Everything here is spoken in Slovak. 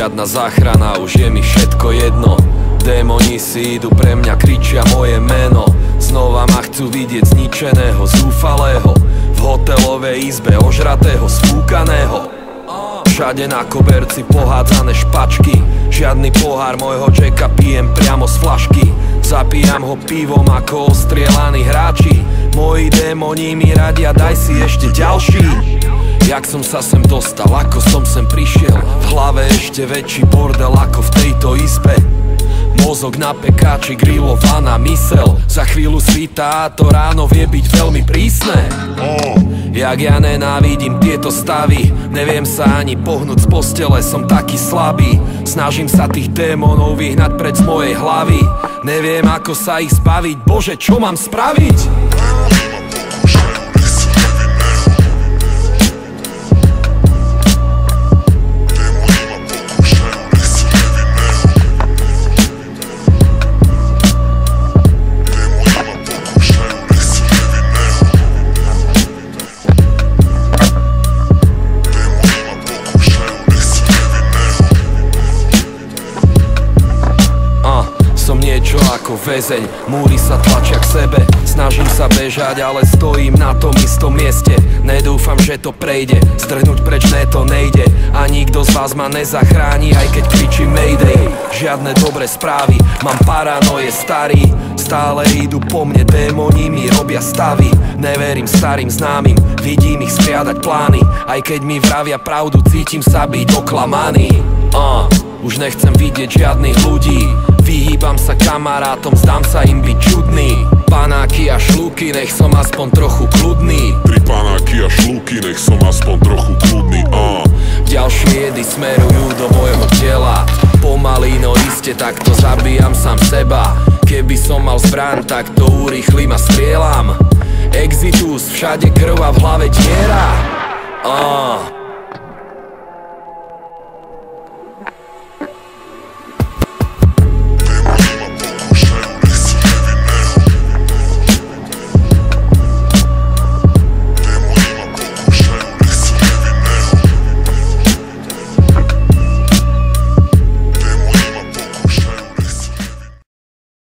žiadna záchrana, už je mi všetko jedno. Démoni si idú pre mňa, kričia moje meno. Znova ma chcú vidieť zničeného, zúfalého, v hotelovej izbe ožratého, sfúkaného. Všade na koberci pohádzané špačky, žiadny pohár môjho Jacka pijem priamo z flašky. Zapíjam ho pivom ako ostrielaní hráči. Moji démoni mi radia, daj si ešte ďalší. Jak som sa sem dostal, ako som sem prišiel, v hlave ešte väčší bordel ako v tejto izbe. Mozog na pekáči, grillovaná mysel, za chvíľu svitá a to ráno vie byť veľmi prísne. Jak ja nenávidím tieto stavy, neviem sa ani pohnúť z postele, som taký slabý. Snažím sa tých démonov vyhnať preč z mojej hlavy, neviem ako sa ich zbaviť, Bože, čo mám spraviť? Som niečo ako väzeň, múry sa tlačia k sebe. Snažím sa bežať, ale stojím na tom istom mieste. Nedúfam, že to prejde, strhnúť preč to nejde. A nikto z vás ma nezachráni, aj keď kričím Mayday. Žiadne dobré správy, mám paranoje starý. Stále idú po mne, démoni mi robia stavy. Neverím starým známym, vidím ich skriadať plány. Aj keď mi vravia pravdu, cítim sa byť oklamaný. Už nechcem vidieť žiadnych ľudí, vyhýbam sa kamarátom, zdám sa im byť čudný. Panáky a šľúky, nech som aspoň trochu kľudný. 3 panáky a šľúky, nech som aspoň trochu kľudný. Ďalšie jedy smerujú do mojho tela, pomaly no iste, takto zabíjam sám seba. Keby som mal zbraň, tak to urýchlim a strieľam. Exitus, všade krv a v hlave diera.